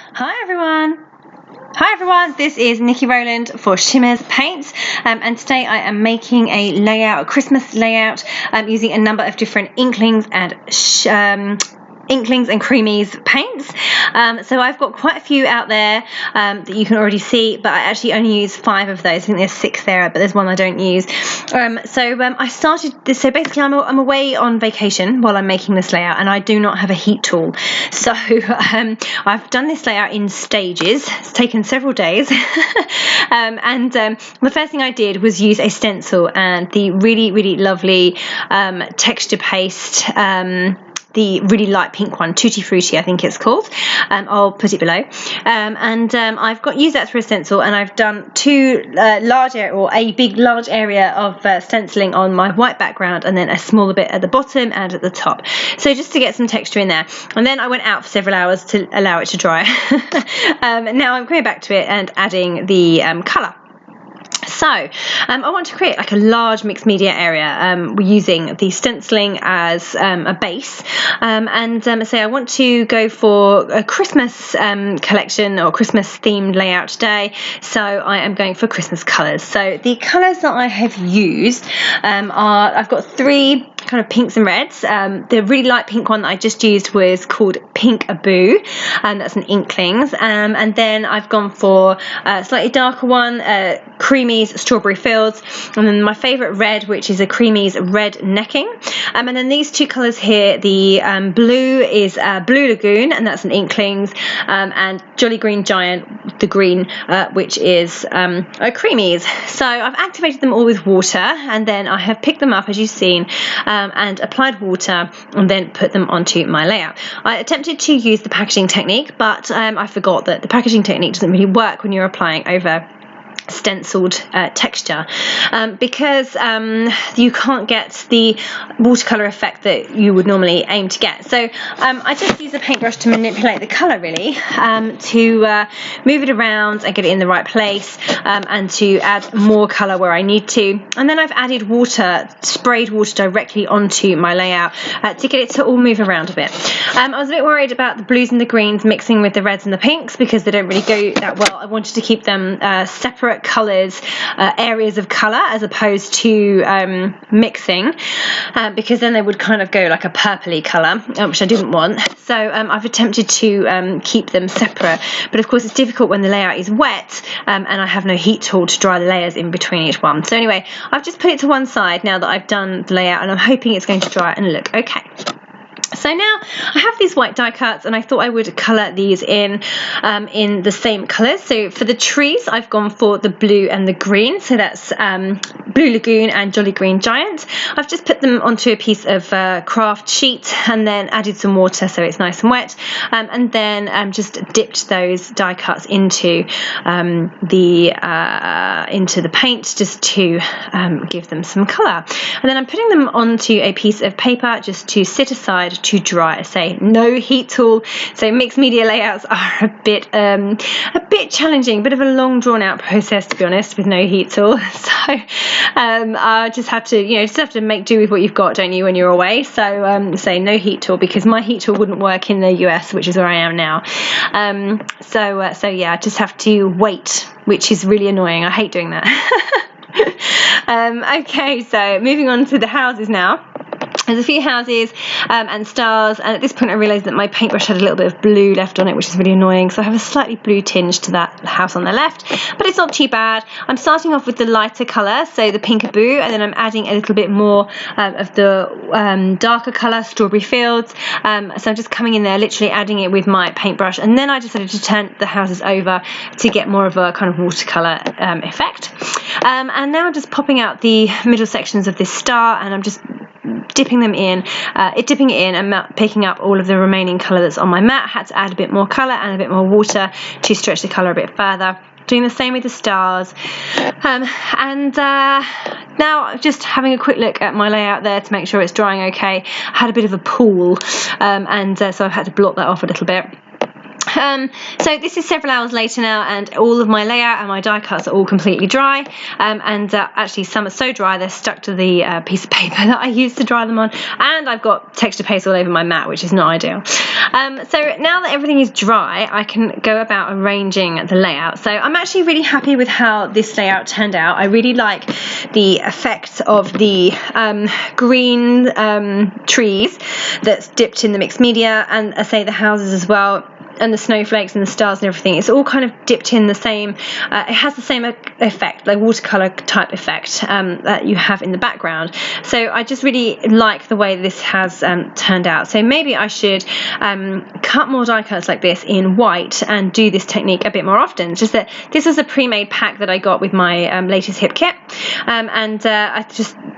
Hi everyone, this is Nikki Rowland for Shimmerz Paints, and today I am making a Christmas layout using a number of different Inklingz and Creameez paints. So I've got quite a few out there that you can already see, but I actually only use 5 of those. I think there's 6 there, but there's one I don't use. I started this, so basically I'm away on vacation while I'm making this layout, and I do not have a heat tool. So I've done this layout in stages. It's taken several days. The first thing I did was use a stencil and the really lovely texture paste, the really light pink one, Tutti Fruitti I think it's called. I'll put it below. I've used that through a stencil, and I've done a big large area of stenciling on my white background, and then a smaller bit at the bottom and at the top, so just to get some texture in there. And then I went out for several hours to allow it to dry. Now I'm coming back to it and adding the colour. So I want to create like a large mixed media area. We're using the stenciling as a base, say I want to go for a Christmas collection or Christmas themed layout today, so I am going for Christmas colours. So the colours that I have used I've got 3 kind of pinks and reds. The really light pink one that I just used was called Pink Boo, and that's an Inklingz. And then I've gone for a slightly darker one, Creameez Strawberry Fields, and then my favourite red, which is a Creameez Red Necking. And then these 2 colours here, the blue is Blue Lagoon, and that's an Inklingz, and Jolly Green Giant, the green, which is a Creameez. So I've activated them all with water, and then I have picked them up, as you've seen, and applied water, and then put them onto my layout. I attempted to use the packaging technique, but I forgot that the packaging technique doesn't really work when you're applying over stenciled texture, because you can't get the watercolor effect that you would normally aim to get. So I just use a paintbrush to manipulate the color, really, to move it around and get it in the right place, and to add more color where I need to. And then I've added sprayed water directly onto my layout to get it to all move around a bit. I was a bit worried about the blues and the greens mixing with the reds and the pinks, because they don't really go that well. I wanted to keep them separate colours, areas of colour, as opposed to mixing, because then they would kind of go like a purpley colour, which I didn't want. So I've attempted to keep them separate, but of course it's difficult when the layout is wet, and I have no heat tool to dry the layers in between each one. So anyway, I've just put it to one side now that I've done the layout, and I'm hoping it's going to dry and look okay. So now I have these white die cuts, and I thought I would colour these in the same colours. So for the trees, I've gone for the blue and the green. So that's Blue Lagoon and Jolly Green Giant. I've just put them onto a piece of craft sheet, and then added some water so it's nice and wet, and then just dipped those die cuts into the paint, just to give them some colour. And then I'm putting them onto a piece of paper just to sit aside to dry. I say no heat tool, so mixed media layouts are a bit challenging, bit of a long drawn out process, to be honest, with no heat tool. So I just have to make do with what you've got, don't you, when you're away. So say no heat tool, because my heat tool wouldn't work in the US, which is where I am now. So yeah, I just have to wait, which is really annoying. I hate doing that. Okay, so moving on to the houses now. There's a few houses and stars, and at this point I realised that my paintbrush had a little bit of blue left on it, which is really annoying, so I have a slightly blue tinge to that house on the left, but it's not too bad. I'm starting off with the lighter colour, so the Pink Boo, and then I'm adding a little bit more of the darker colour, Strawberry Fields. So I'm just coming in there, literally adding it with my paintbrush, and then I decided to turn the houses over to get more of a kind of watercolour effect. And now I'm just popping out the middle sections of this star, and I'm just dipping it in and picking up all of the remaining colour that's on my mat. I had to add a bit more colour and a bit more water to stretch the colour a bit further. Doing the same with the stars. Now just having a quick look at my layout there to make sure it's drying okay. I had a bit of a pool, so I've had to blot that off a little bit. So this is several hours later now, and all of my layout and my die cuts are all completely dry, and actually some are so dry they're stuck to the piece of paper that I used to dry them on, and I've got texture paste all over my mat, which is not ideal. So now that everything is dry, I can go about arranging the layout. So I'm actually really happy with how this layout turned out. I really like the effect of the green trees that's dipped in the mixed media, and I say the houses as well, and the snowflakes and the stars and everything. It's all kind of dipped in the same, it has the same effect, like watercolor type effect that you have in the background. So I just really like the way this has turned out. So maybe I should cut more die cuts like this in white and do this technique a bit more often. It's just that this was a pre-made pack that I got with my latest hip kit, and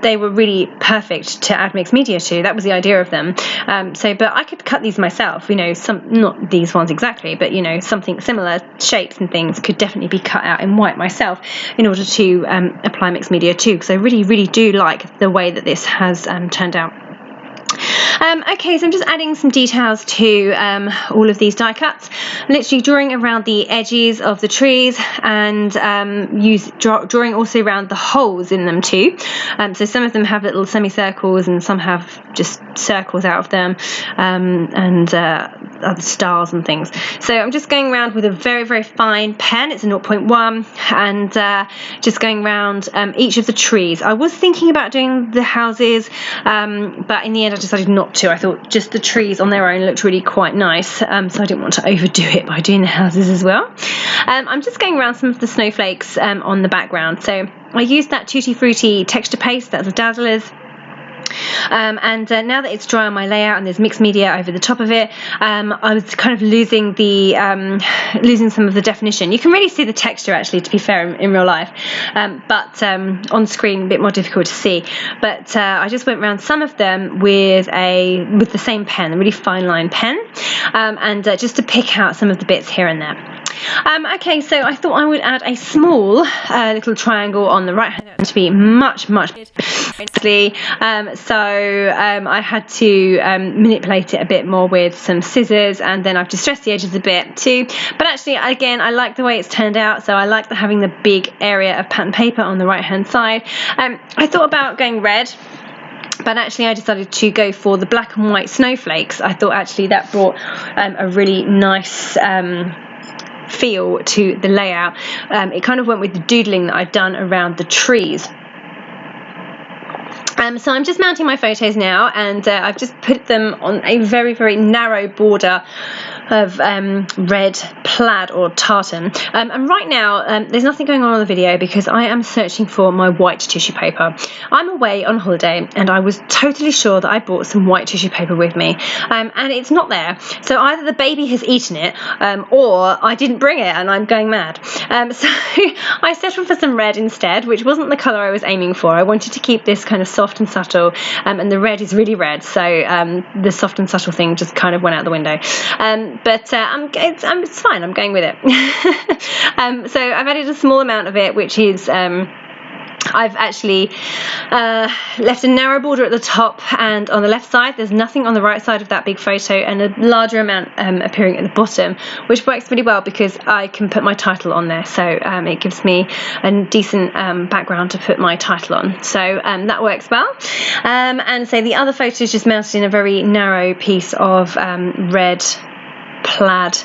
they were really perfect to add mixed media to. That was the idea of them. But I could cut these myself, you know, not these ones exactly, but you know, something similar shapes and things could definitely be cut out in white myself in order to apply mixed media too, because I really do like the way that this has turned out. Okay, so I'm just adding some details to all of these die cuts, literally drawing around the edges of the trees, and drawing also around the holes in them too. So some of them have little semicircles and some have just circles out of them, and other stars and things. So I'm just going around with a very fine pen. It's a 0.1, and just going around each of the trees. I was thinking about doing the houses, but in the end I decided not to. I thought just the trees on their own looked really quite nice, so I didn't want to overdo it by doing the houses as well. I'm just going around some of the snowflakes on the background. So I used that Tutti Fruitti texture paste, that's a Dazzlerz. And now that it's dry on my layout and there's mixed media over the top of it, I was kind of losing some of the definition. You can really see the texture actually, to be fair, in real life, but on screen a bit more difficult to see. But I just went around some of them with the same pen, a really fine line pen, and just to pick out some of the bits here and there. Okay, so I thought I would add a small little triangle on the right hand to be much so I had to manipulate it a bit more with some scissors, and then I've distressed the edges a bit too. But actually, again, I like the way it's turned out, so I like having the big area of pattern paper on the right hand side. I thought about going red, but actually I decided to go for the black and white snowflakes. I thought actually that brought a really nice feel to the layout. It kind of went with the doodling that I'd done around the trees. So I'm just mounting my photos now, and I've just put them on a very narrow border of red plaid or tartan, and right now there's nothing going on the video because I am searching for my white tissue paper. I'm away on holiday and I was totally sure that I brought some white tissue paper with me, and it's not there. So either the baby has eaten it, or I didn't bring it and I'm going mad. So I settled for some red instead, which wasn't the colour I was aiming for. I wanted to keep this kind of soft and subtle, and the red is really red, so the soft and subtle thing just kind of went out the window. But it's fine, I'm going with it. So I've added a small amount of it, which is I've actually left a narrow border at the top and on the left side. There's nothing on the right side of that big photo, and a larger amount appearing at the bottom, which works really well because I can put my title on there, so it gives me a decent background to put my title on, so that works well. And so the other photo is just mounted in a very narrow piece of red plaid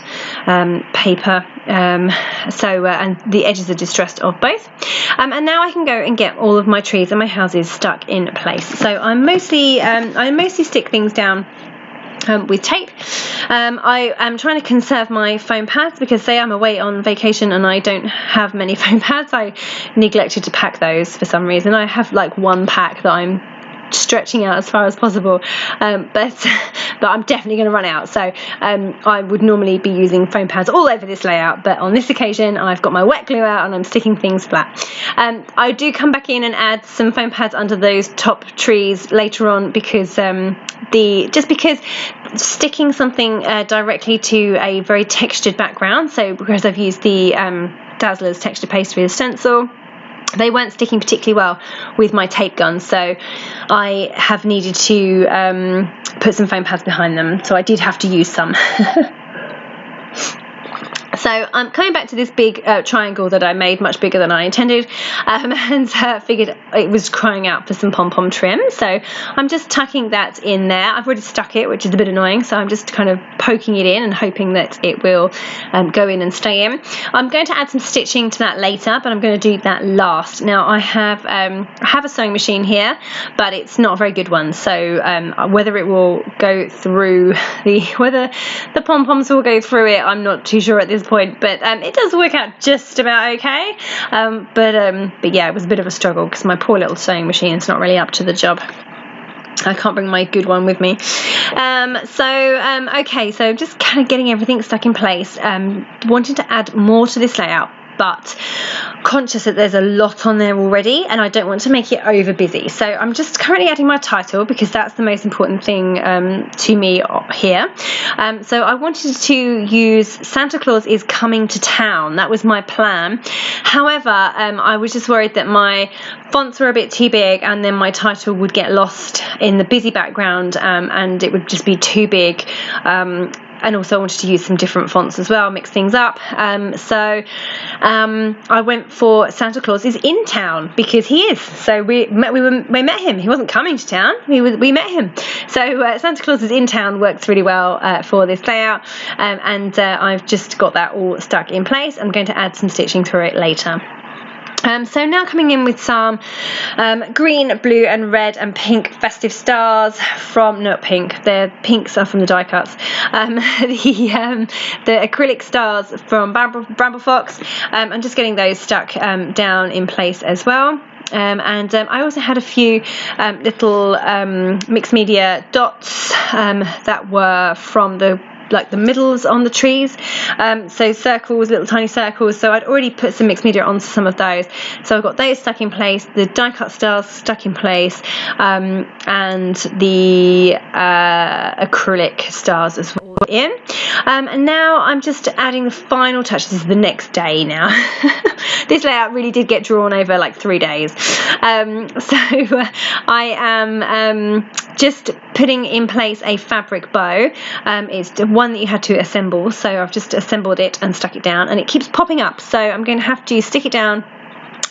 paper, and the edges are distressed of both, and now I can go and get all of my trees and my houses stuck in place. So I mostly stick things down with tape. I am trying to conserve my foam pads because say I'm away on vacation and I don't have many foam pads. I neglected to pack those for some reason. I have like one pack that I'm stretching out as far as possible, but I'm definitely going to run out, so I would normally be using foam pads all over this layout, but on this occasion I've got my wet glue out and I'm sticking things flat. I do come back in and add some foam pads under those top trees later on because because sticking something directly to a very textured background, so because I've used the Dazzlerz texture paste with a stencil, they weren't sticking particularly well with my tape gun, so I have needed to put some foam pads behind them, so I did have to use some. So I'm coming back to this big triangle that I made much bigger than I intended, and figured it was crying out for some pom-pom trim. So I'm just tucking that in there. I've already stuck it, which is a bit annoying, so I'm just kind of poking it in and hoping that it will go in and stay in. I'm going to add some stitching to that later, but I'm going to do that last. Now I have a sewing machine here, but it's not a very good one, so whether it will go through whether the pom-poms will go through it, I'm not too sure at this point, but it does work out just about okay. But yeah, it was a bit of a struggle because my poor little sewing machine is not really up to the job. I can't bring my good one with me. Okay, so just kind of getting everything stuck in place. Wanting to add more to this layout, but conscious that there's a lot on there already and I don't want to make it over busy. So I'm just currently adding my title because that's the most important thing to me here. So I wanted to use Santa Claus is coming to town. That was my plan. However, I was just worried that my fonts were a bit too big and then my title would get lost in the busy background and it would just be too big. And also I wanted to use some different fonts as well, mix things up. So I went for Santa Claus is in town because he is. So we met him. He wasn't coming to town. We met him. So Santa Claus is in town works really well for this layout. And I've just got that all stuck in place. I'm going to add some stitching through it later. So now coming in with some green, blue and red and pink festive stars from, not pink, the pinks are from the die cuts, the acrylic stars from Bramble Fox. I'm just getting those stuck down in place as well. I also had a few little mixed media dots that were from the middles on the trees, so circles, little tiny circles. So I'd already put some mixed media onto some of those, so I've got those stuck in place, the die cut stars stuck in place, and the acrylic stars as well in. And now I'm just adding the final touch. This is the next day now. This layout really did get drawn over like 3 days. I am just putting in place a fabric bow. It's the one that you had to assemble, so I've just assembled it and stuck it down, and it keeps popping up, so I'm going to have to stick it down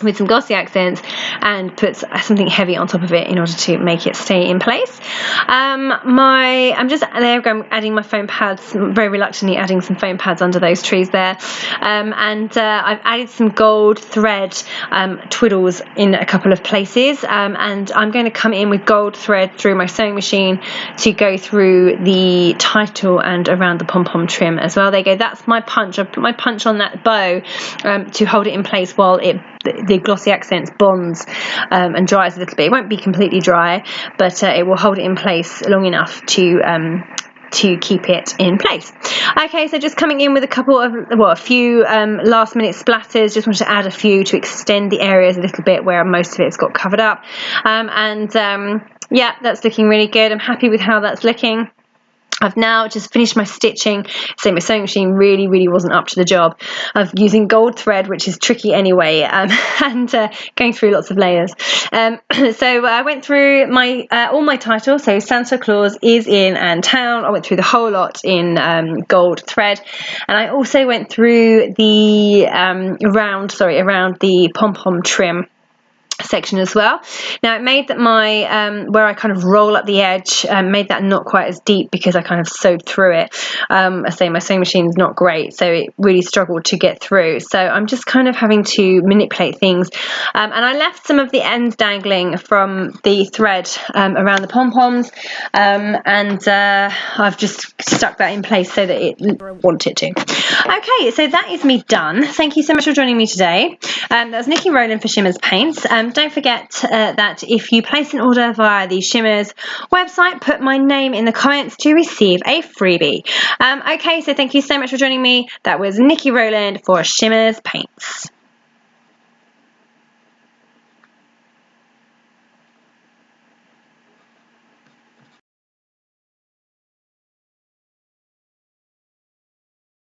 with some glossy accents and put something heavy on top of it in order to make it stay in place. I'm just adding my foam pads, very reluctantly adding some foam pads under those trees there, and I've added some gold thread twiddles in a couple of places, and I'm going to come in with gold thread through my sewing machine to go through the title and around the pom-pom trim as well. There you go, that's my punch. I put my punch on that bow to hold it in place while the glossy accents bonds and dries a little bit. It won't be completely dry, but it will hold it in place long enough to keep it in place. Okay, so just coming in with a few last minute splatters. Just wanted to add a few to extend the areas a little bit where most of it's got covered up, yeah, that's looking really good. I'm happy with how that's looking. I've now just finished my stitching, so my sewing machine really wasn't up to the job of using gold thread, which is tricky anyway, and going through lots of layers. So I went through all my titles, so Santa Claus is in and town. I went through the whole lot in gold thread, and I also went through the around the pom-pom trim section as well. Now it made that my where I kind of roll up the edge, made that not quite as deep because I kind of sewed through it. I say my sewing machine is not great, so it really struggled to get through, so I'm just kind of having to manipulate things, and I left some of the ends dangling from the thread around the pom-poms, and I've just stuck that in place so that it want it to. Okay, so that is me done. Thank you so much for joining me today. That was Niki Rowland for Shimmerz Paints. Don't forget that if you place an order via the Shimmerz website, put my name in the comments to receive a freebie. Okay, so thank you so much for joining me. That was Niki Rowland for Shimmerz Paints.